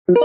Welcome,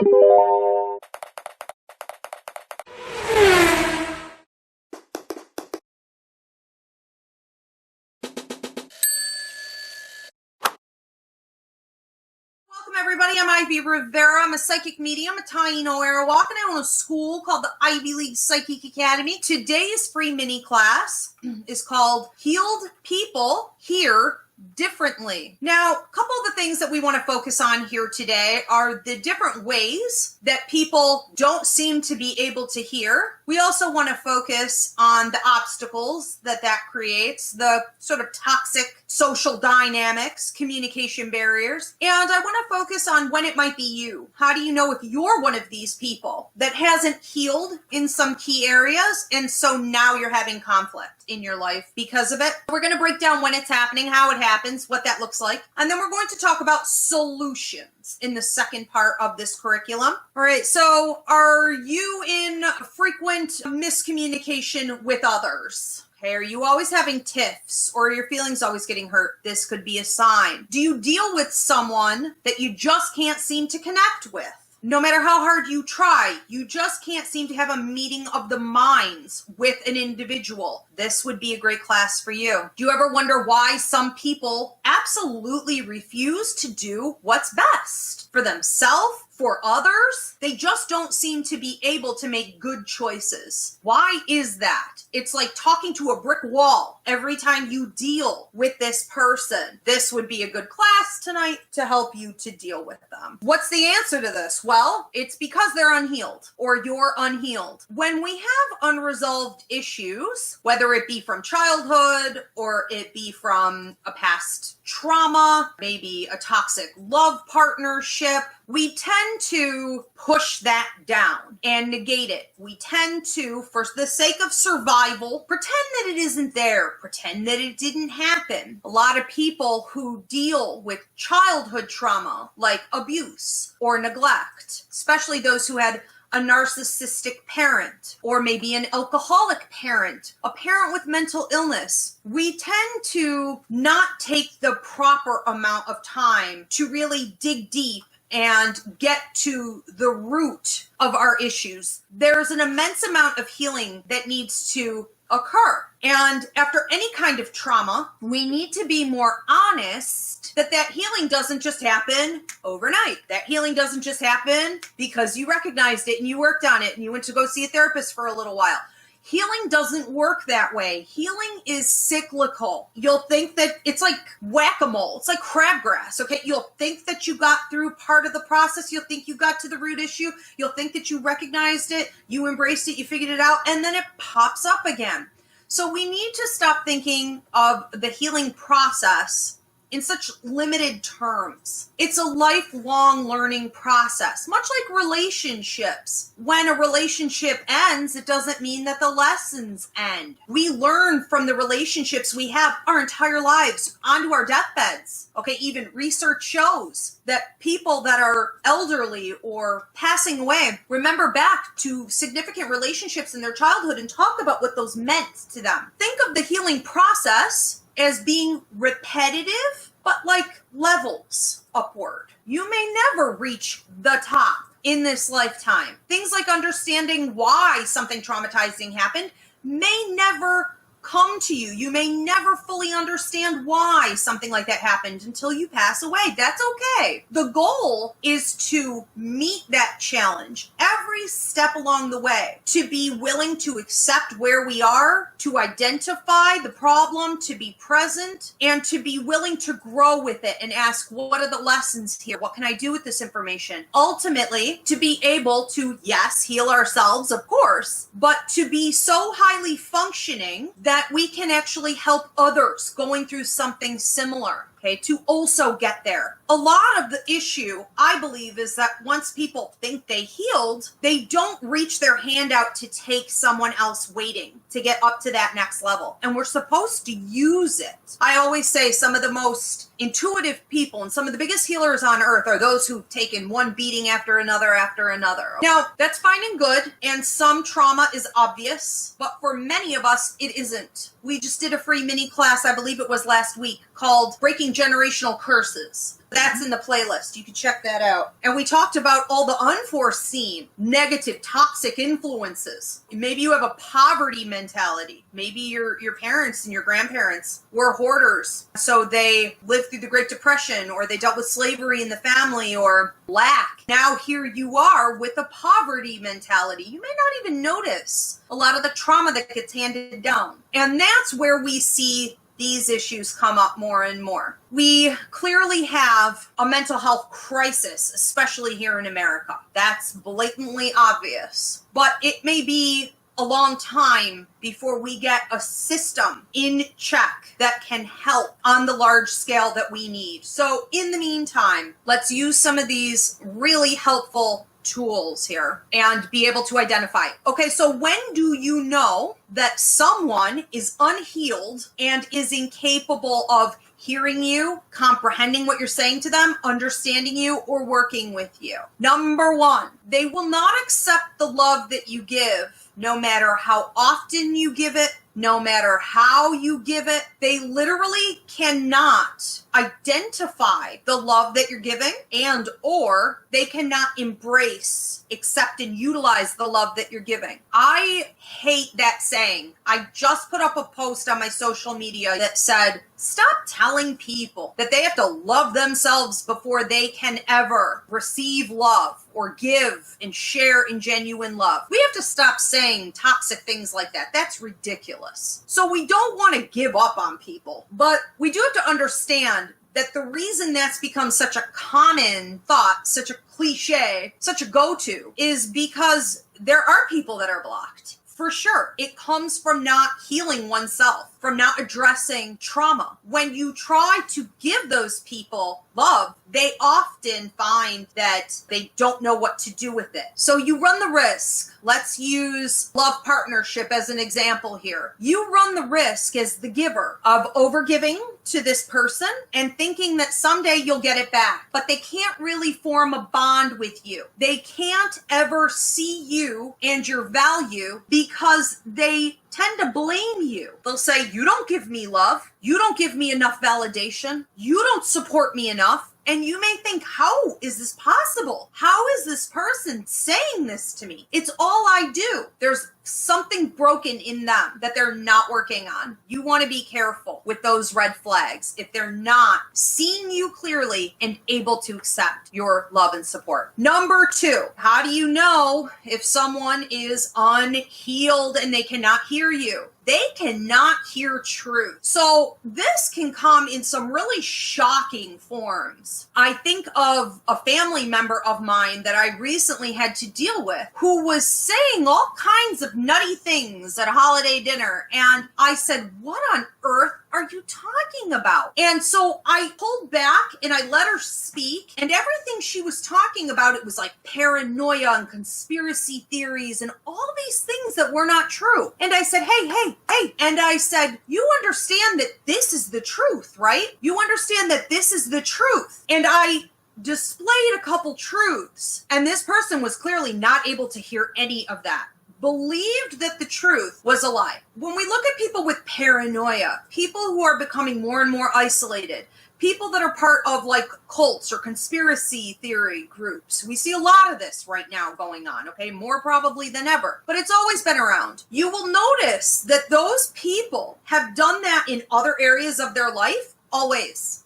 everybody. I'm Ivy Rivera. I'm a psychic medium, a Taino Arawak, and I own a school called the Ivy League Psychic Academy. Today's free mini class is called Healed People Hear Differently. Now, a couple of the things that we want to focus on here today are the different ways that people don't seem to be able to hear. We also want to focus on the obstacles that creates, the sort of toxic social dynamics, communication barriers, and I want to focus on when it might be you. How do you know if you're one of these people that hasn't healed in some key areas, and so now you're having conflict in your life because of it? We're going to break down when it's happening, how it happens, what that looks like, and then we're going to talk about solutions in the second part of this curriculum. All right, so are you in frequent miscommunication with others? Okay, are you always having tiffs, or are your feelings always getting hurt? This could be a sign. Do you deal with someone that you just can't seem to connect with? No matter how hard you try, you just can't seem to have a meeting of the minds with an individual. This would be a great class for you. Do you ever wonder why some people absolutely refuse to do what's best for themselves, for others? They just don't seem to be able to make good choices. Why is that? It's like talking to a brick wall every time you deal with this person. This would be a good class tonight to help you to deal with them. What's the answer to this? Well, it's because they're unhealed, or you're unhealed. When we have unresolved issues, whether it be from childhood or it be from a past trauma, maybe a toxic love partnership, we tend to push that down and negate it. We tend to, for the sake of survival, pretend that it isn't there, pretend that it didn't happen. A lot of people who deal with childhood trauma, like abuse or neglect, especially those who had a narcissistic parent, or maybe an alcoholic parent, a parent with mental illness, we tend to not take the proper amount of time to really dig deep and get to the root of our issues. There's an immense amount of healing that needs to occur. And after any kind of trauma, we need to be more honest that healing doesn't just happen overnight. That healing doesn't just happen because you recognized it and you worked on it and you went to go see a therapist for a little while. Healing doesn't work that way. Healing is cyclical. You'll think that it's like whack-a-mole. It's like crabgrass, okay? You'll think that you got through part of the process. You'll think you got to the root issue. You'll think that you recognized it, you embraced it, you figured it out, and then it pops up again. So we need to stop thinking of the healing process in such limited terms. It's a lifelong learning process, much like relationships. When a relationship ends, it doesn't mean that the lessons end. We learn from the relationships we have our entire lives onto our deathbeds. Okay, even research shows that people that are elderly or passing away remember back to significant relationships in their childhood and talk about what those meant to them. Think of the healing process as being repetitive, but like levels upward. You may never reach the top in this lifetime. Things like understanding why something traumatizing happened may never come to you. You may never fully understand why something like that happened until you pass away. That's okay. The goal is to meet that challenge every step along the way, to be willing to accept where we are, to identify the problem, to be present, and to be willing to grow with it and ask, what are the lessons here? What can I do with this information? Ultimately, to be able to, yes, heal ourselves, of course, but to be so highly functioning that we can actually help others going through something similar. Okay, to also get there. A lot of the issue, I believe, is that once people think they healed, they don't reach their hand out to take someone else waiting to get up to that next level. And we're supposed to use it. I always say some of the most intuitive people and some of the biggest healers on earth are those who've taken one beating after another after another. Now, that's fine and good, and some trauma is obvious, but for many of us, it isn't. We just did a free mini class, I believe it was last week, called Breaking Generational Curses. That's in the playlist. You can check that out. And we talked about all the unforeseen, negative, toxic influences. Maybe you have a poverty mentality. Maybe your parents and your grandparents were hoarders. So they lived through the Great Depression, or they dealt with slavery in the family, or lack. Now here you are with a poverty mentality. You may not even notice a lot of the trauma that gets handed down. And that's where we see these issues come up more and more. We clearly have a mental health crisis, especially here in America. That's blatantly obvious. But it may be a long time before we get a system in check that can help on the large scale that we need. So in the meantime, let's use some of these really helpful tools here and be able to identify. Okay, so when do you know that someone is unhealed and is incapable of hearing you, comprehending what you're saying to them, understanding you, or working with you? Number one, they will not accept the love that you give, no matter how often you give it, no matter how you give it. They literally cannot identify the love that you're giving, and or they cannot embrace, accept, and utilize the love that you're giving. I hate that saying. I just put up a post on my social media that said, stop telling people that they have to love themselves before they can ever receive love or give and share in genuine love. We have to stop saying toxic things like that. That's ridiculous. So we don't want to give up on people, but we do have to understand that the reason that's become such a common thought, such a cliche, such a go-to, is because there are people that are blocked. For sure, it comes from not healing oneself, from not addressing trauma. When you try to give those people love, they often find that they don't know what to do with it. So you run the risk. Let's use love partnership as an example here. You run the risk as the giver of overgiving to this person and thinking that someday you'll get it back, but they can't really form a bond with you. They can't ever see you and your value because they tend to blame you. They'll say, you don't give me love. You don't give me enough validation. You don't support me enough. And you may think, how is this possible? How is this person saying this to me? It's all I do. There's something broken in them that they're not working on. You want to be careful with those red flags if they're not seeing you clearly and able to accept your love and support. Number two, how do you know if someone is unhealed and they cannot hear you? They cannot hear truth. So this can come in some really shocking forms. I think of a family member of mine that I recently had to deal with who was saying all kinds of nutty things at a holiday dinner. And I said, what on earth are you talking about? And so I pulled back and I let her speak, and everything she was talking about, it was like paranoia and conspiracy theories and all these things that were not true. And I said, hey. And I said, you understand that this is the truth, right? You understand that this is the truth. And I displayed a couple truths, and this person was clearly not able to hear any of that. Believed that the truth was a lie. When we look at people with paranoia, people who are becoming more and more isolated, people that are part of like cults or conspiracy theory groups, we see a lot of this right now going on, okay? More probably than ever, but it's always been around. You will notice that those people have done that in other areas of their life. Always.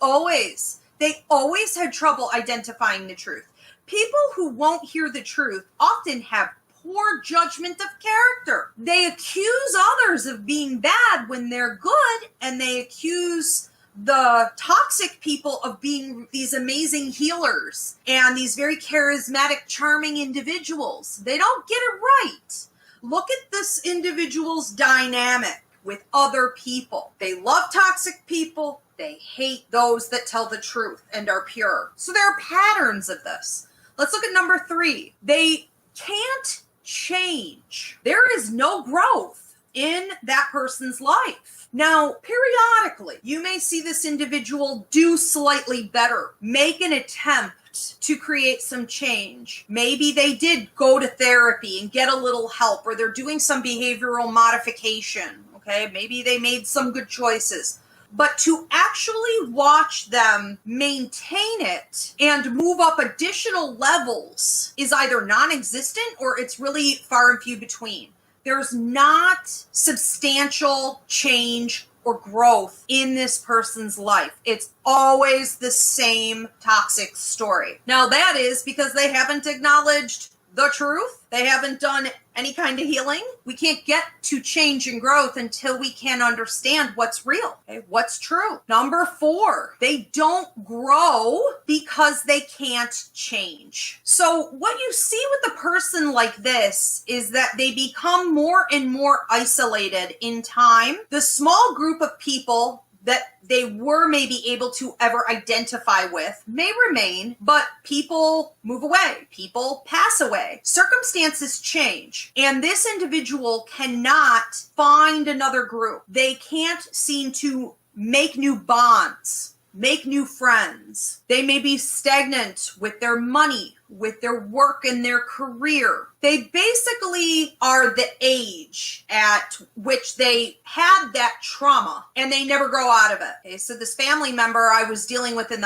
They always had trouble identifying the truth. People who won't hear the truth often have poor judgment of character. They accuse others of being bad when they're good, and they accuse the toxic people of being these amazing healers and these very charismatic, charming individuals. They don't get it right. Look at this individual's dynamic with other people. They love toxic people. They hate those that tell the truth and are pure. So there are patterns of this. Let's look at number three. They can't change. There is no growth in that person's life. Now, periodically, you may see this individual do slightly better, make an attempt to create some change. Maybe they did go to therapy and get a little help, or they're doing some behavioral modification, okay? Maybe they made some good choices. But to actually watch them maintain it and move up additional levels is either non-existent or it's really far and few between. There's not substantial change or growth in this person's life. It's always the same toxic story. Now that is because they haven't acknowledged the truth. They haven't done any kind of healing. We can't get to change and growth until we can understand what's real, okay? What's true. Number 4, they don't grow because they can't change. So what you see with a person like this is that they become more and more isolated in time. The small group of people that they were maybe able to ever identify with may remain, but people move away, people pass away, circumstances change, and this individual cannot find another group. They can't seem to make new bonds, make new friends. They may be stagnant with their money, with their work and their career. They basically are the age at which they had that trauma and they never grow out of it. Okay, so this family member I was dealing with at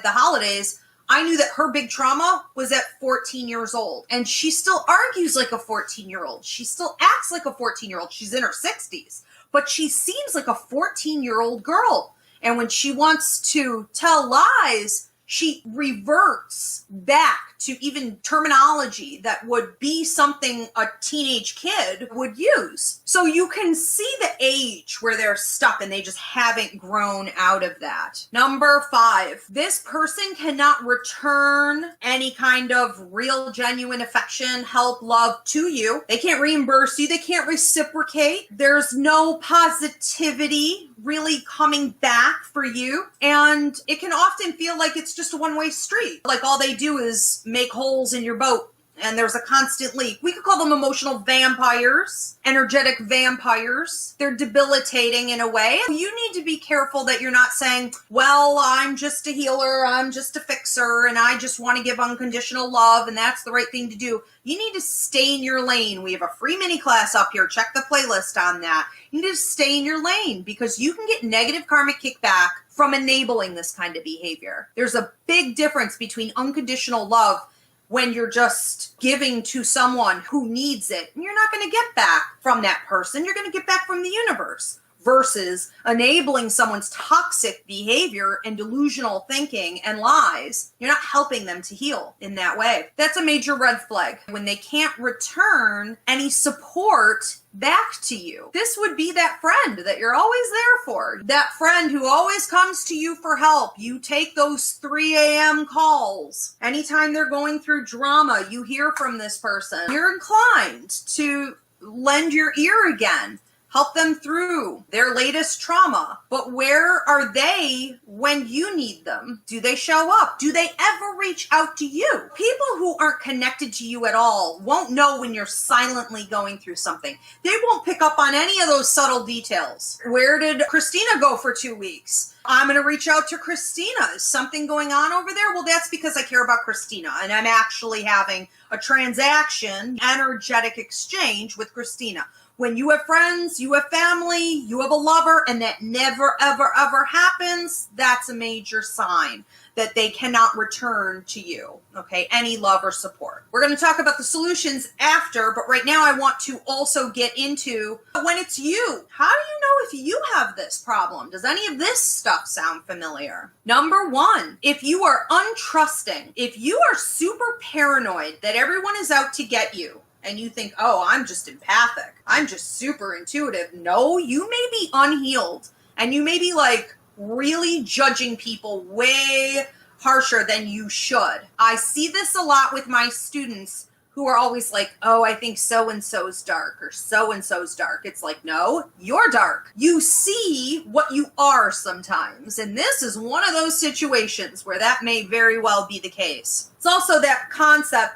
the holidays, I knew that her big trauma was at 14 years old, and she still argues like a 14-year-old. She still acts like a 14-year-old. She's in her 60s, but she seems like a 14-year-old girl. And when she wants to tell lies, she reverts back to even terminology that would be something a teenage kid would use. So you can see the age where they're stuck and they just haven't grown out of that. Number 5, this person cannot return any kind of real, genuine affection, help, love to you. They can't reimburse you. They can't reciprocate. There's no positivity really coming back for you. And it can often feel like it's just a one-way street. Like all they do is make holes in your boat and there's a constant leak. We could call them emotional vampires, energetic vampires. They're debilitating in a way. You need to be careful that you're not saying, well, I'm just a healer, I'm just a fixer, and I just want to give unconditional love, and that's the right thing to do. You need to stay in your lane. We have a free mini class up here. Check the playlist on that. You need to stay in your lane because you can get negative karmic kickback from enabling this kind of behavior. There's a big difference between unconditional love when you're just giving to someone who needs it. You're not going to get back from that person. You're going to get back from the universe. Versus enabling someone's toxic behavior and delusional thinking and lies. You're not helping them to heal in that way. That's a major red flag. When they can't return any support back to you. This would be that friend that you're always there for. That friend who always comes to you for help. You take those 3 a.m. calls. Anytime they're going through drama, you hear from this person. You're inclined to lend your ear again. Help them through their latest trauma. But where are they when you need them? Do they show up? Do they ever reach out to you? People who aren't connected to you at all won't know when you're silently going through something. They won't pick up on any of those subtle details. Where did Christina go for 2 weeks? I'm going to reach out to Christina. Is something going on over there? Well, that's because I care about Christina and I'm actually having a transaction, energetic exchange with Christina. When you have friends, you have family, you have a lover, and that never, ever, ever happens, that's a major sign that they cannot return to you, okay? Any love or support. We're going to talk about the solutions after, but right now I want to also get into when it's you. How do you know if you have this problem? Does any of this stuff sound familiar? Number 1, if you are untrusting, if you are super paranoid that everyone is out to get you, and you think, oh, I'm just empathic, I'm just super intuitive. No, you may be unhealed and you may be like really judging people way harsher than you should. I see this a lot with my students who are always like, oh, I think so-and-so's dark or so-and-so's dark. It's like, no, you're dark. You see what you are sometimes. And this is one of those situations where that may very well be the case. It's also that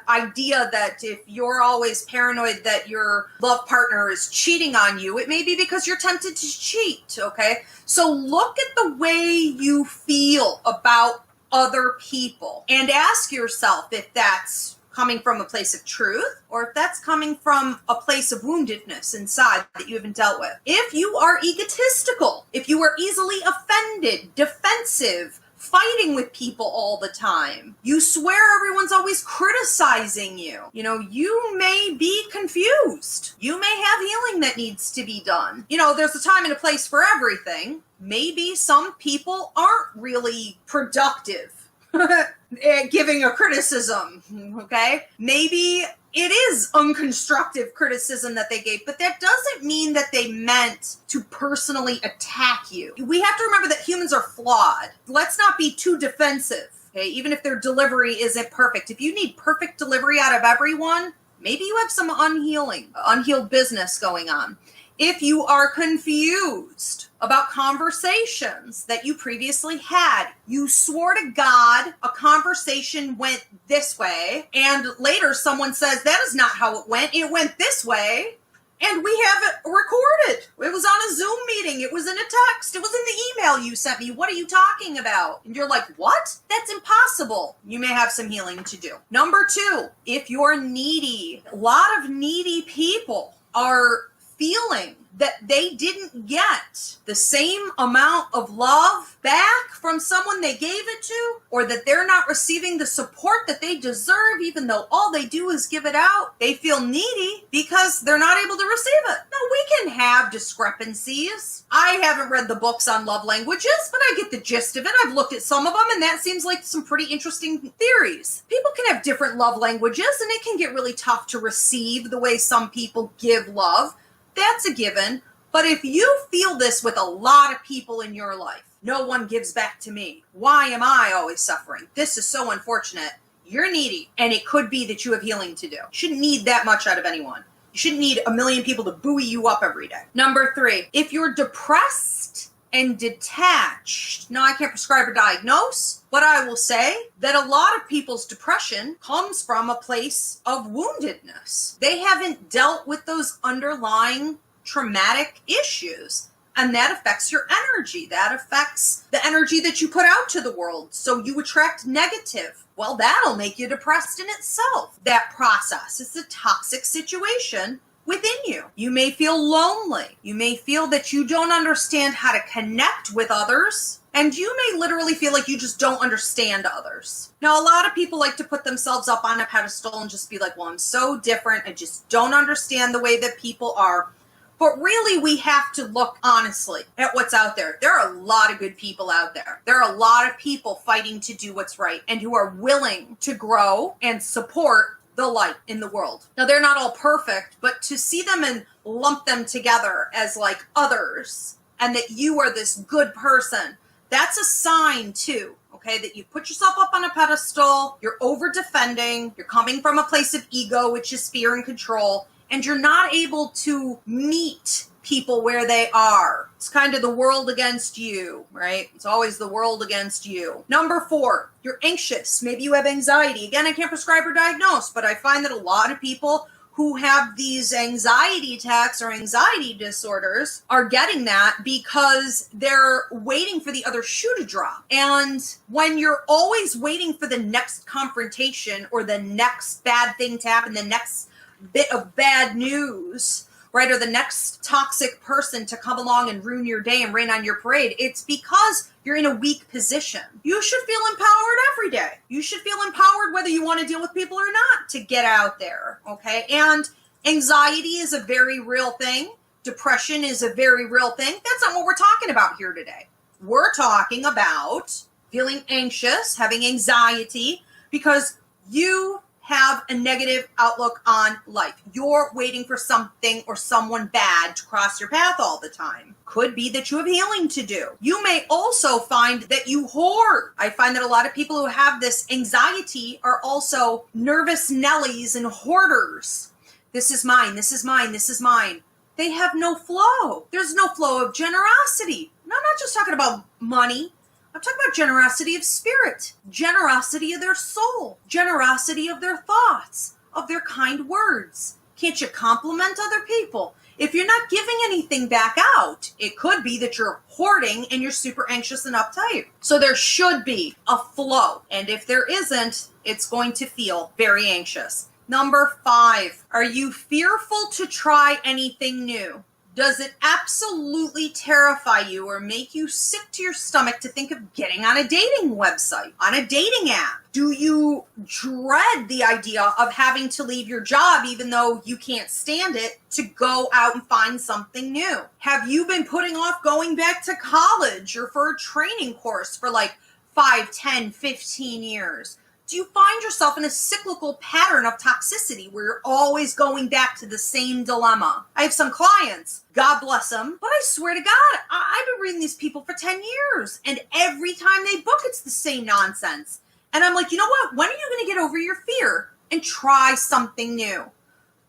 idea that if you're always paranoid that your love partner is cheating on you, it may be because you're tempted to cheat, okay? So look at the way you feel about other people and ask yourself if that's coming from a place of truth or if that's coming from a place of woundedness inside that you haven't dealt with. If you are egotistical, if you are easily offended, defensive, fighting with people all the time, you swear everyone's always criticizing you, you may be confused. You may have healing that needs to be done. There's a time and a place for everything. Maybe some people aren't really productive at giving a criticism, okay? Maybe it is unconstructive criticism that they gave, but that doesn't mean that they meant to personally attack you. We have to remember that humans are flawed. Let's not be too defensive, okay? Even if their delivery isn't perfect. If you need perfect delivery out of everyone, maybe you have some unhealed business going on. If you are confused about conversations that you previously had, you swore to God a conversation went this way, and later someone says that is not how it went this way, and we have it recorded. It was on a Zoom meeting, it was in a text, it was in the email you sent me. What are you talking about? And you're like, what? That's impossible. You may have some healing to do. Number 2, if you're needy, a lot of needy people are feeling that they didn't get the same amount of love back from someone they gave it to, or that they're not receiving the support that they deserve, even though all they do is give it out. They feel needy because they're not able to receive it. Now, we can have discrepancies. I haven't read the books on love languages, but I get the gist of it. I've looked at some of them, and that seems like some pretty interesting theories. People can have different love languages, and it can get really tough to receive the way some people give love. That's a given. But if you feel this with a lot of people in your life, no one gives back to me. Why am I always suffering? This is so unfortunate. You're needy, and it could be that you have healing to do. You shouldn't need that much out of anyone. You shouldn't need a million people to buoy you up every day. Number 3, if you're depressed and detached, now I can't prescribe or diagnose, but I will say that a lot of people's depression comes from a place of woundedness. They haven't dealt with those underlying traumatic issues, and that affects your energy. That affects the energy that you put out to the world. So you attract negative. Well, that'll make you depressed in itself. That process is a toxic situation within you. You may feel lonely. You may feel that you don't understand how to connect with others. And you may literally feel like you just don't understand others. Now, a lot of people like to put themselves up on a pedestal and just be like, well, I'm so different. I just don't understand the way that people are. But really, we have to look honestly at what's out there. There are a lot of good people out there. There are a lot of people fighting to do what's right and who are willing to grow and support the light in the world. Now, they're not all perfect, but to see them and lump them together as like others and that you are this good person, that's a sign too, okay, that you put yourself up on a pedestal, you're over defending, you're coming from a place of ego, which is fear and control, and you're not able to meet people where they are. It's kind of the world against you, right? It's always the world against you. Number 4, you're anxious. Maybe you have anxiety. Again, I can't prescribe or diagnose, but I find that a lot of people who have these anxiety attacks or anxiety disorders are getting that because they're waiting for the other shoe to drop. And when you're always waiting for the next confrontation or the next bad thing to happen, the next bit of bad news, right, or the next toxic person to come along and ruin your day and rain on your parade, it's because you're in a weak position. You should feel empowered every day. You should feel empowered whether you want to deal with people or not to get out there, okay? And anxiety is a very real thing. Depression is a very real thing. That's not what we're talking about here today. We're talking about feeling anxious, having anxiety, because you have a negative outlook on life. You're waiting for something or someone bad to cross your path all the time. Could be that you have healing to do. You may also find that you hoard. I find that a lot of people who have this anxiety are also nervous Nellies and hoarders. This is mine, this is mine, this is mine. They have no flow. There's no flow of generosity. And I'm not just talking about money. I'm talking about generosity of spirit, generosity of their soul, generosity of their thoughts, of their kind words. Can't you compliment other people? If you're not giving anything back out, it could be that you're hoarding and you're super anxious and uptight. So there should be a flow. And if there isn't, it's going to feel very anxious. Number 5, are you fearful to try anything new? Does it absolutely terrify you or make you sick to your stomach to think of getting on a dating website, on a dating app? Do you dread the idea of having to leave your job even though you can't stand it to go out and find something new? Have you been putting off going back to college or for a training course for like 5, 10, 15 years? Do you find yourself in a cyclical pattern of toxicity where you're always going back to the same dilemma? I have some clients, God bless them, but I swear to God, I've been reading these people for 10 years, and every time they book, it's the same nonsense. And I'm like, you know what? When are you going to get over your fear and try something new?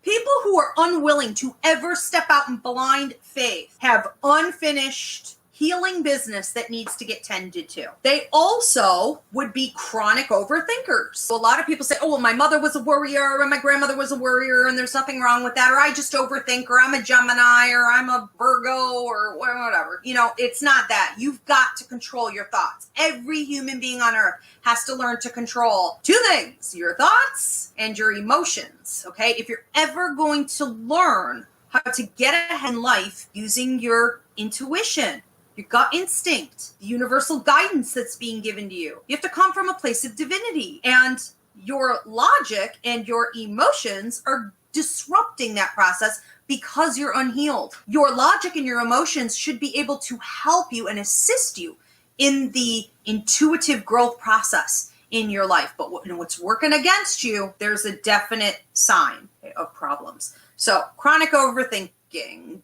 People who are unwilling to ever step out in blind faith have unfinished healing business that needs to get tended to. They also would be chronic overthinkers. So a lot of people say, oh, well, my mother was a worrier and my grandmother was a worrier and there's nothing wrong with that, or I just overthink, or I'm a Gemini, or I'm a Virgo, or whatever. You know, it's not that. You've got to control your thoughts. Every human being on earth has to learn to control 2 things, your thoughts and your emotions, okay? If you're ever going to learn how to get ahead in life using your intuition, your gut instinct, the universal guidance that's being given to you. You have to come from a place of divinity, and your logic and your emotions are disrupting that process because you're unhealed. Your logic and your emotions should be able to help you and assist you in the intuitive growth process in your life. But what's working against you, there's a definite sign of problems. So chronic overthinking,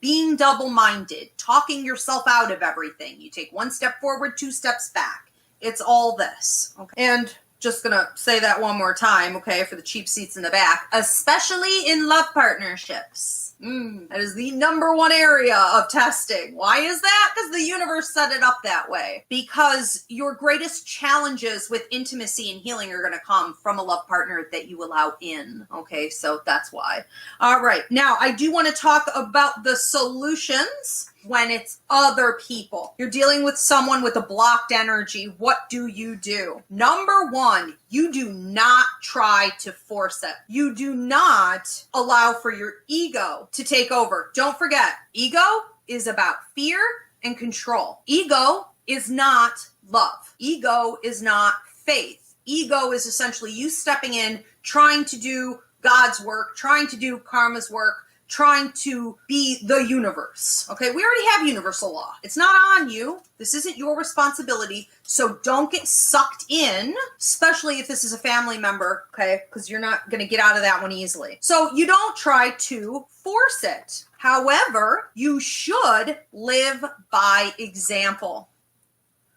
being double-minded, talking yourself out of everything. You take 1 step forward, 2 steps back. It's all this. Okay. And just going to say that one more time, okay, for the cheap seats in the back, especially in love partnerships. That is the number 1 area of testing. Why is that? Because the universe set it up that way. Because your greatest challenges with intimacy and healing are going to come from a love partner that you allow in. Okay, so that's why. All right. Now, I do want to talk about the solutions when it's other people. You're dealing with someone with a blocked energy. What do you do? Number 1, you do not try to force it. You do not allow for your ego to take over. Don't forget, ego is about fear and control. Ego is not love. Ego is not faith. Ego is essentially you stepping in, trying to do God's work, trying to do karma's work, trying to be the universe. Okay, we already have universal law. It's not on you. This isn't your responsibility. So don't get sucked in, especially if this is a family member, okay, because you're not going to get out of that one easily. So you don't try to force it. However, you should live by example.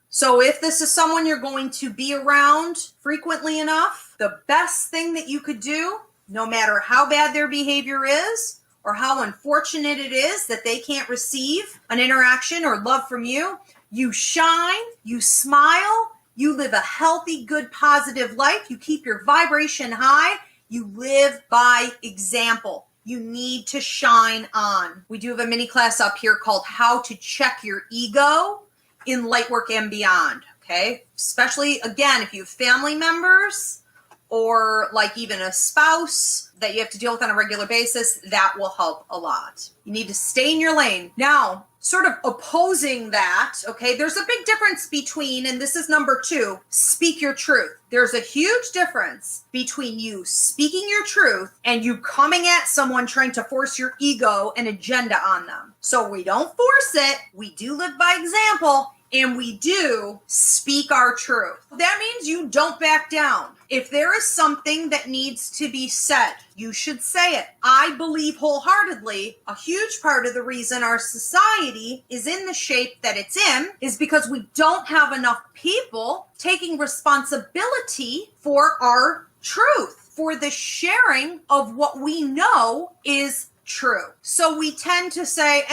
So if this is someone you're going to be around frequently enough, the best thing that you could do, no matter how bad their behavior is, or how unfortunate it is that they can't receive an interaction or love from you, you shine, you smile, you live a healthy, good, positive life, you keep your vibration high, you live by example. You need to shine on. We do have a mini class up here called How to Check Your Ego in Lightwork and Beyond, okay? Especially, again, if you have family members or like even a spouse that you have to deal with on a regular basis, that will help a lot. You need to stay in your lane. Now, sort of opposing that, okay, there's a big difference between, and this is number 2, speak your truth. There's a huge difference between you speaking your truth and you coming at someone trying to force your ego and agenda on them. So we don't force it. We do live by example. And we do speak our truth. That means you don't back down. If there is something that needs to be said, you should say it. I believe wholeheartedly a huge part of the reason our society is in the shape that it's in is because we don't have enough people taking responsibility for our truth, for the sharing of what we know is true. So we tend to say,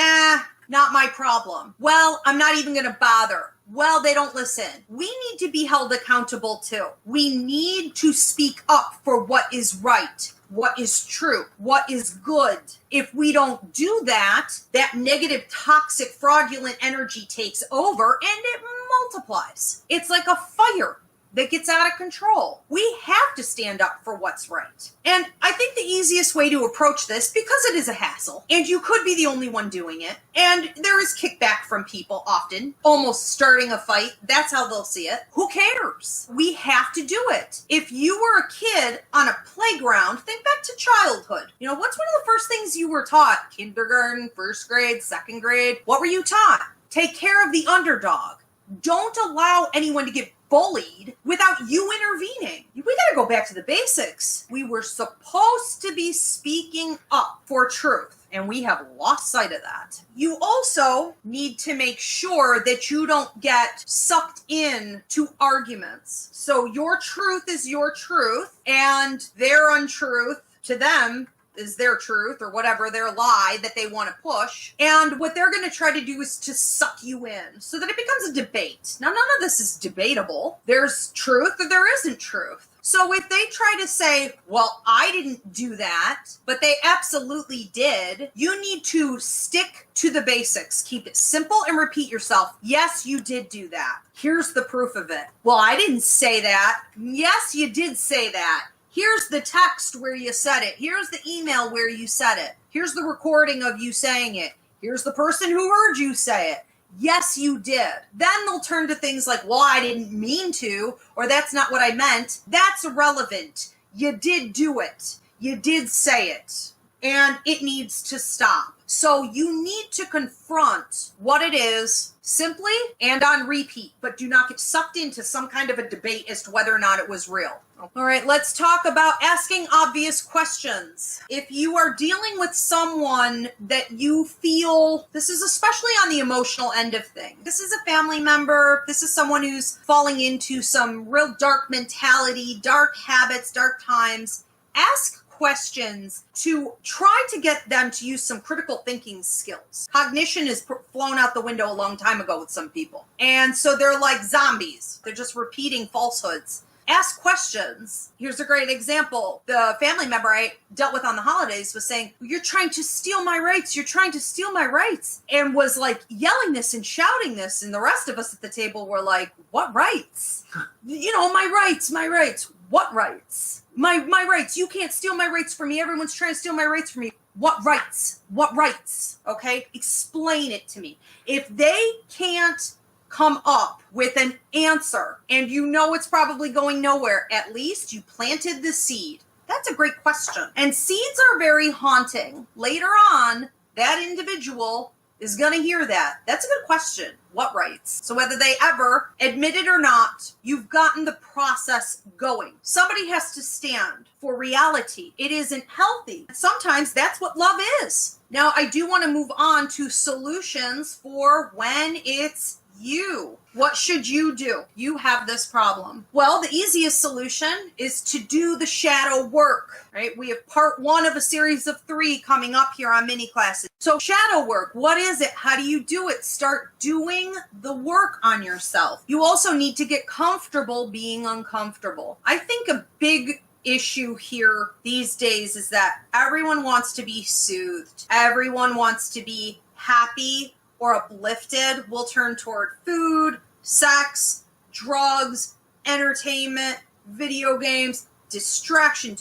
not my problem. Well, I'm not even going to bother. well, they don't listen. We need to be held accountable too. We need to speak up for what is right, what is true, what is good. If we don't do that, that negative, toxic, fraudulent energy takes over and it multiplies. It's like a fire that gets out of control. We have to stand up for what's right. And I think the easiest way to approach this, because it is a hassle, and you could be the only one doing it, and there is kickback from people often, almost starting a fight, that's how they'll see it. Who cares? We have to do it. If you were a kid on a playground, think back to childhood. You know, what's one of the first things you were taught? Kindergarten, first grade, second grade. What were you taught? Take care of the underdog. Don't allow anyone to get bullied without you intervening. We got to go back to the basics. We were supposed to be speaking up for truth, and we have lost sight of that. You also need to make sure that you don't get sucked in to arguments. So your truth is your truth, and their untruth to them is their truth, or whatever, their lie that they want to push. And what they're going to try to do is to suck you in so that it becomes a debate. Now, none of this is debatable. There's truth or there isn't truth. So if they try to say, well, I didn't do that, but they absolutely did, you need to stick to the basics. Keep it simple and repeat yourself. Yes, you did do that. Here's the proof of it. Well, I didn't say that. Yes, you did say that. Here's the text where you said it. Here's the email where you said it. Here's the recording of you saying it. Here's the person who heard you say it. Yes, you did. Then they'll turn to things like, well, I didn't mean to, or that's not what I meant. That's irrelevant. You did do it. You did say it. And it needs to stop. So you need to confront what it is simply and on repeat, but do not get sucked into some kind of a debate as to whether or not it was real. All right, let's talk about asking obvious questions. If you are dealing with someone that you feel, this is especially on the emotional end of things. This is a family member. This is someone who's falling into some real dark mentality, dark habits, dark times. Ask questions to try to get them to use some critical thinking skills. Cognition is flown out the window a long time ago with some people. And so they're like zombies. They're just repeating falsehoods. Ask questions. Here's a great example. The family member I dealt with on the holidays was saying, you're trying to steal my rights. You're trying to steal my rights. And was like yelling this and shouting this. And the rest of us at the table were like, what rights? You know, my rights, my rights. What rights? My rights. You can't steal my rights from me. Everyone's trying to steal my rights from me. What rights? What rights? Okay? Explain it to me. If they can't come up with an answer and you know it's probably going nowhere, at least you planted the seed. That's a great question. And seeds are very haunting. Later on, that individual is going to hear that. That's a good question. What rights? So whether they ever admit it or not, you've gotten the process going. Somebody has to stand for reality. It isn't healthy. Sometimes that's what love is. Now, I do want to move on to solutions for when it's you. What should you do? You have this problem. Well, the easiest solution is to do the shadow work, right? We have part 1 of a series of 3 coming up here on mini classes. So shadow work, what is it? How do you do it? Start doing the work on yourself. You also need to get comfortable being uncomfortable. I think a big issue here these days is that everyone wants to be soothed. Everyone wants to be happy or uplifted. Will turn toward food, sex, drugs, entertainment, video games, distraction.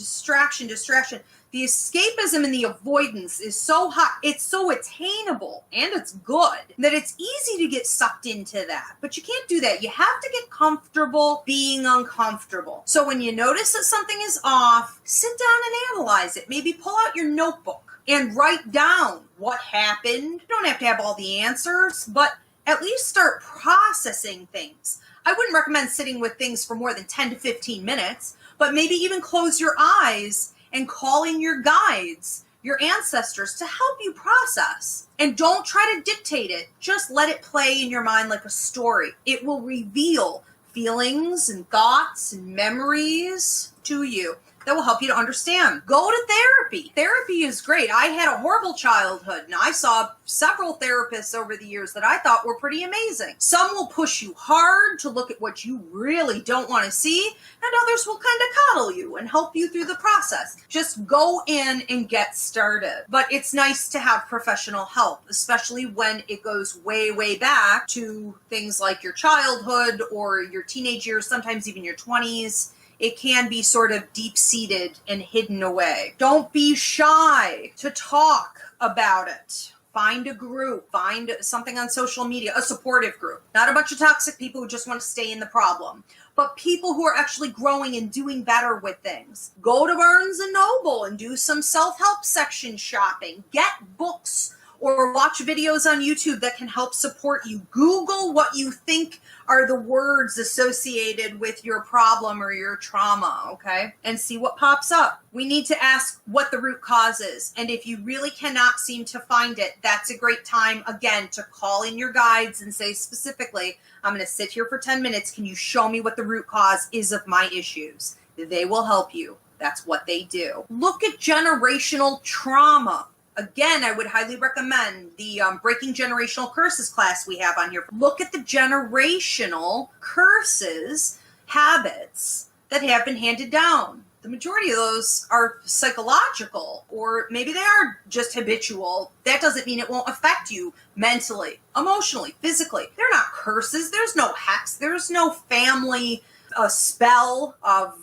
The escapism and the avoidance is so hot, it's so attainable, and it's good, that it's easy to get sucked into that. But you can't do that. You have to get comfortable being uncomfortable. So when you notice that something is off, sit down and analyze it. Maybe pull out your notebook and write down what happened. You don't have to have all the answers, but at least start processing things. I wouldn't recommend sitting with things for more than 10 to 15 minutes, but maybe even close your eyes and call in your guides, your ancestors, to help you process. And don't try to dictate it. Just let it play in your mind like a story. It will reveal feelings and thoughts and memories to you that will help you to understand. Go to therapy. Therapy is great. I had a horrible childhood, and I saw several therapists over the years that I thought were pretty amazing. Some will push you hard to look at what you really don't want to see, and others will kind of coddle you and help you through the process. Just go in and get started. But it's nice to have professional help, especially when it goes way, way back to things like your childhood or your teenage years, sometimes even your 20s. It can be sort of deep-seated and hidden away. Don't be shy to talk about it. Find a group, find something on social media, a supportive group. Not a bunch of toxic people who just want to stay in the problem, but people who are actually growing and doing better with things. Go to Barnes & Noble and do some self-help section shopping. Get books or watch videos on YouTube that can help support you. Google what you think are the words associated with your problem or your trauma, okay? And see what pops up. We need to ask what the root cause is. And if you really cannot seem to find it, that's a great time, again, to call in your guides and say specifically, I'm going to sit here for 10 minutes. Can you show me what the root cause is of my issues? They will help you. That's what they do. Look at generational trauma. Again, I would highly recommend the Breaking Generational Curses class we have on here. Look at the generational curses, habits that have been handed down. The majority of those are psychological, or maybe they are just habitual. That doesn't mean it won't affect you mentally, emotionally, physically. They're not curses. There's no hex. There's no family a spell of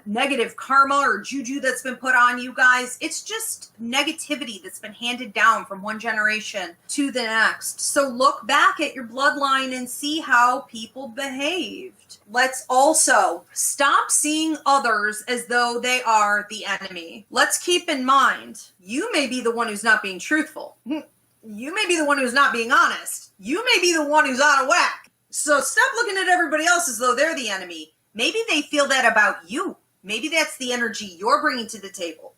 negative karma or juju that's been put on you guys. It's just negativity that's been handed down from one generation to the next. So look back at your bloodline and see how people behaved. Let's also stop seeing others as though they are the enemy. Let's keep in mind, you may be the one who's not being truthful. You may be the one who's not being honest. You may be the one who's out of whack. So stop looking at everybody else as though they're the enemy. Maybe they feel that about you. Maybe that's the energy you're bringing to the table.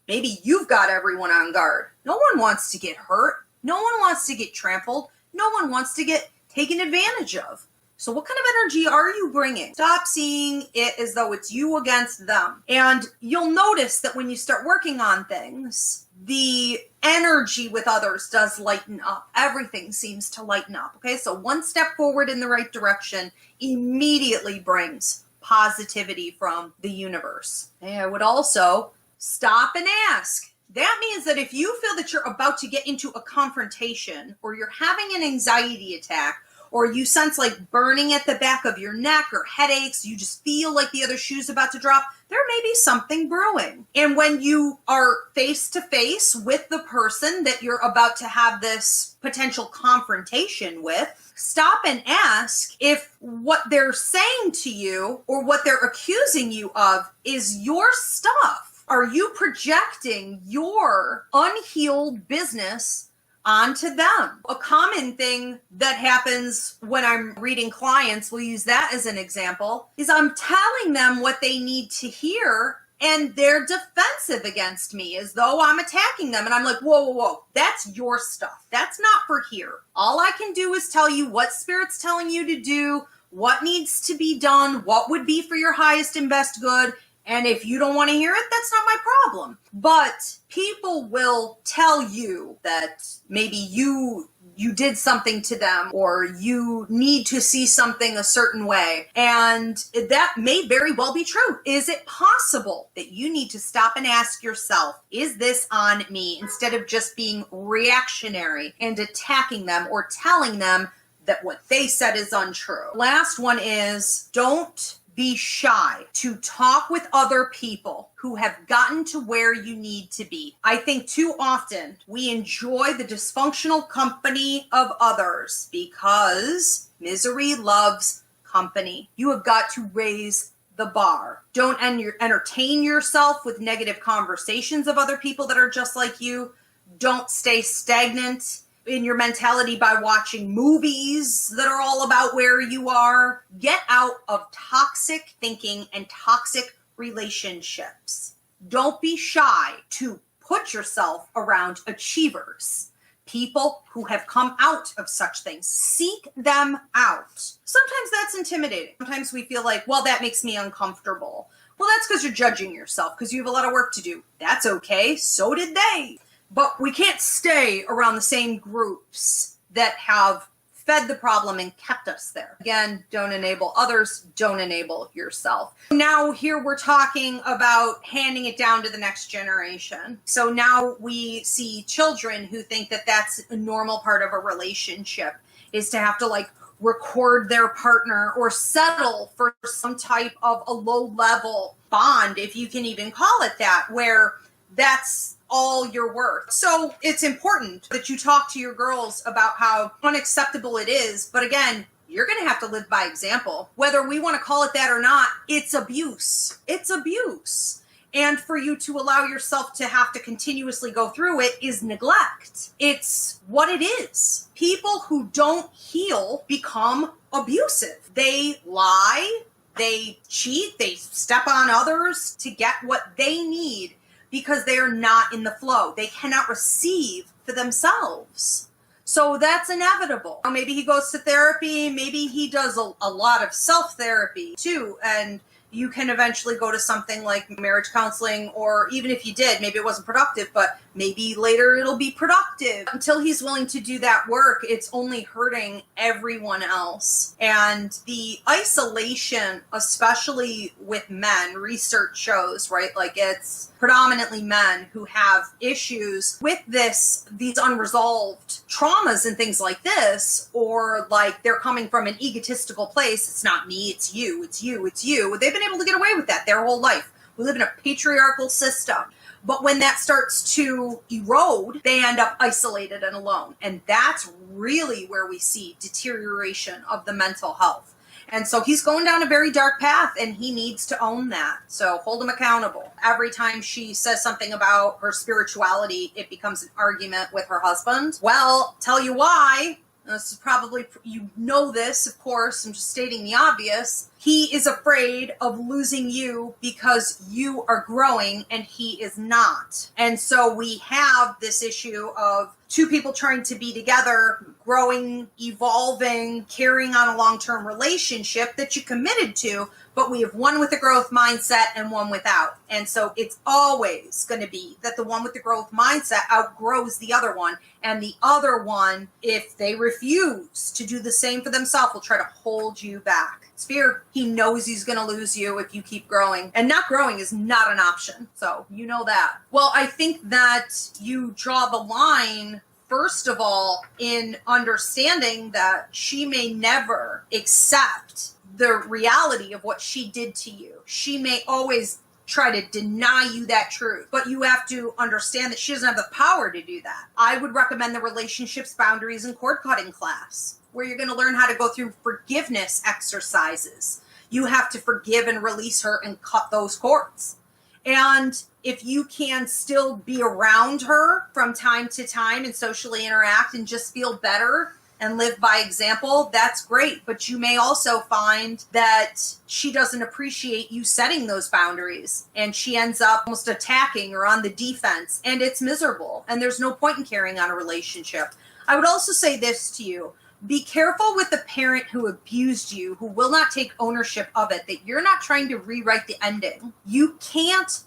Maybe you've got everyone on guard. No one wants to get hurt. No one wants to get trampled. No one wants to get taken advantage of. So what kind of energy are you bringing? Stop seeing it as though it's you against them. And you'll notice that when you start working on things, the energy with others does lighten up. Everything seems to lighten up. Okay, so one step forward in the right direction immediately brings positivity from the universe. And I would also stop and ask. That means that if you feel that you're about to get into a confrontation, or you're having an anxiety attack, or you sense like burning at the back of your neck or headaches, you just feel like the other shoe's about to drop, there may be something brewing. And when you are face to face with the person that you're about to have this potential confrontation with, stop and ask if what they're saying to you or what they're accusing you of is your stuff. Are you projecting your unhealed business onto them? A common thing that happens when I'm reading clients, we'll use that as an example, is I'm telling them what they need to hear and they're defensive against me as though I'm attacking them. And I'm like, whoa, whoa, whoa, that's your stuff. That's not for here. All I can do is tell you what Spirit's telling you to do, what needs to be done, what would be for your highest and best good. And if you don't want to hear it, that's not my problem. But people will tell you that maybe you did something to them, or you need to see something a certain way. And that may very well be true. Is it possible that you need to stop and ask yourself, is this on me? Instead of just being reactionary and attacking them or telling them that what they said is untrue. Last one is, don't be shy to talk with other people who have gotten to where you need to be. I think too often we enjoy the dysfunctional company of others because misery loves company. You have got to raise the bar. Don't entertain yourself with negative conversations of other people that are just like you. Don't stay stagnant in your mentality by watching movies that are all about where you are. Get out of toxic thinking and toxic relationships. Don't be shy to put yourself around achievers, people who have come out of such things. Seek them out. Sometimes that's intimidating. Sometimes we feel like, well, that makes me uncomfortable. Well, that's because you're judging yourself because you have a lot of work to do. That's okay. So did they. But we can't stay around the same groups that have fed the problem and kept us there. Again, don't enable others, don't enable yourself. Now here we're talking about handing it down to the next generation. So now we see children who think that that's a normal part of a relationship, is to have to like record their partner or settle for some type of a low level bond, if you can even call it that, where that's all your worth. So it's important that you talk to your girls about how unacceptable it is. But again, you're going to have to live by example. Whether we want to call it that or not, it's abuse. It's abuse. And for you to allow yourself to have to continuously go through it is neglect. It's what it is. People who don't heal become abusive. They lie, they cheat, they step on others to get what they need because they are not in the flow. They cannot receive for themselves. So that's inevitable. Maybe he goes to therapy. Maybe he does a lot of self-therapy too. And you can eventually go to something like marriage counseling, or even if you did, maybe it wasn't productive, but maybe later it'll be productive. Until he's willing to do that work, it's only hurting everyone else. And the isolation, especially with men, research shows, right? Like it's predominantly men who have issues with these unresolved traumas and things like this, or like they're coming from an egotistical place. It's not me, it's you, it's you, it's you. They've been able to get away with that their whole life. We live in a patriarchal system. But when that starts to erode, they end up isolated and alone. And that's really where we see deterioration of the mental health. And so he's going down a very dark path, and he needs to own that. So hold him accountable. Every time she says something about her spirituality, it becomes an argument with her husband. Well, tell you why. This is probably, you know this, of course, I'm just stating the obvious. He is afraid of losing you because you are growing and he is not. And so we have this issue of two people trying to be together, growing, evolving, carrying on a long-term relationship that you committed to, but we have one with a growth mindset and one without. And so it's always going to be that the one with the growth mindset outgrows the other one. And the other one, if they refuse to do the same for themselves, will try to hold you back. It's fear. He knows he's going to lose you if you keep growing. And not growing is not an option. So you know that. Well, I think that you draw the line, first of all, in understanding that she may never accept the reality of what she did to you. She may always try to deny you that truth, but you have to understand that she doesn't have the power to do that. I would recommend the relationships, boundaries, and cord cutting class, where you're going to learn how to go through forgiveness exercises. You have to forgive and release her and cut those cords. And if you can still be around her from time to time and socially interact and just feel better and live by example, that's great. But you may also find that she doesn't appreciate you setting those boundaries, and she ends up almost attacking or on the defense, and it's miserable, and there's no point in carrying on a relationship. I would also say this to you. Be careful with the parent who abused you, who will not take ownership of it, that you're not trying to rewrite the ending. You can't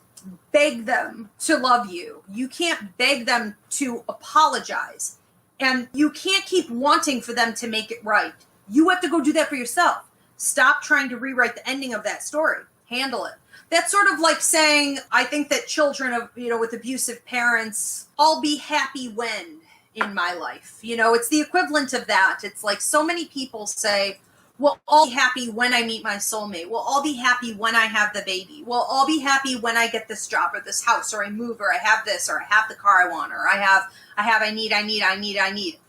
beg them to love you. You can't beg them to apologize. And you can't keep wanting for them to make it right. You have to go do that for yourself. Stop trying to rewrite the ending of that story. Handle it. That's sort of like saying, I think that children of, with abusive parents, I'll be happy when in my life. It's the equivalent of that. It's like so many people say, well, I'll be happy when I meet my soulmate. Well, I'll be happy when I have the baby. Well, I'll be happy when I get this job or this house, or I move, or I have this, or I have the car I want, or I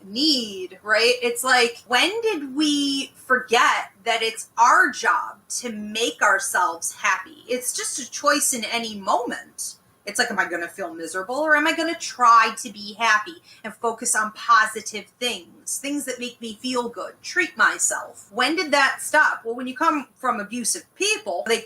need, right? It's like, when did we forget that it's our job to make ourselves happy? It's just a choice in any moment. It's like, am I going to feel miserable, or am I going to try to be happy and focus on positive things that make me feel good, treat myself? When did that stop? Well, when you come from abusive people, they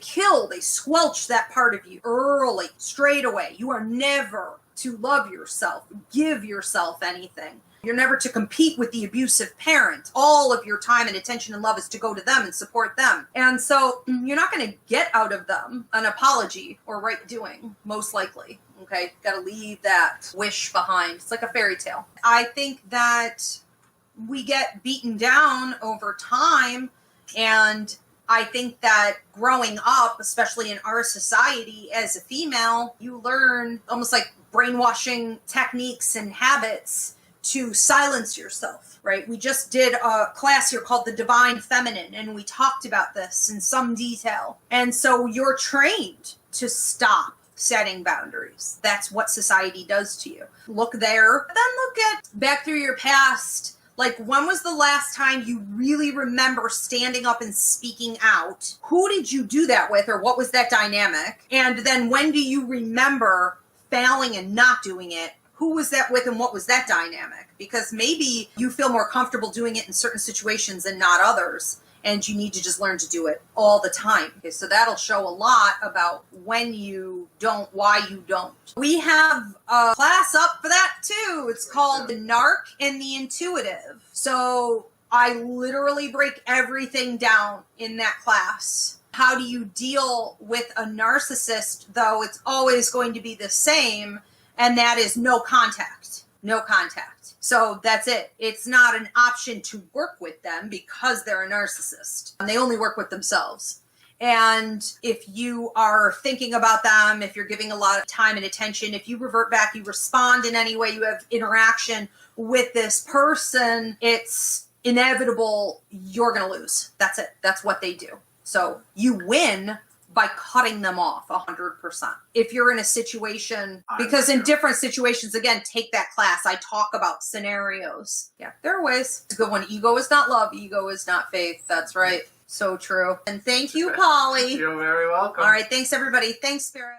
squelch that part of you early, straight away. You are never to love yourself, give yourself anything. You're never to compete with the abusive parent. All of your time and attention and love is to go to them and support them. And so you're not going to get out of them an apology or right doing, most likely. Okay, got to leave that wish behind. It's like a fairy tale. I think that we get beaten down over time, and I think that growing up, especially in our society as a female, you learn almost like brainwashing techniques and habits to silence yourself, right? We just did a class here called The Divine Feminine, and we talked about this in some detail. And so you're trained to stop setting boundaries. That's what society does to you. Look there, then look at back through your past. Like, when was the last time you really remember standing up and speaking out? Who did you do that with, or what was that dynamic? And then when do you remember failing and not doing it? Who was that with, and what was that dynamic? Because maybe you feel more comfortable doing it in certain situations and not others, and you need to just learn to do it all the time. Okay, so that'll show a lot about when you don't, why you don't. We have a class up for that too. It's called The Narc and the Intuitive. So I literally break everything down in that class. How do you deal with a narcissist, though? It's always going to be the same, and that is no contact. No contact. So that's it. It's not an option to work with them because they're a narcissist. And they only work with themselves. And if you are thinking about them, if you're giving a lot of time and attention, if you revert back, you respond in any way, you have interaction with this person, it's inevitable you're going to lose. That's it. That's what they do. So you win by cutting them off 100%. If you're in a situation, because in different situations, again, take that class. I talk about scenarios. Yeah, there are ways. It's a good one. Ego is not love. Ego is not faith. That's right. So true. And thank you, Polly. You're very welcome. All right. Thanks, everybody. Thanks, Spirit.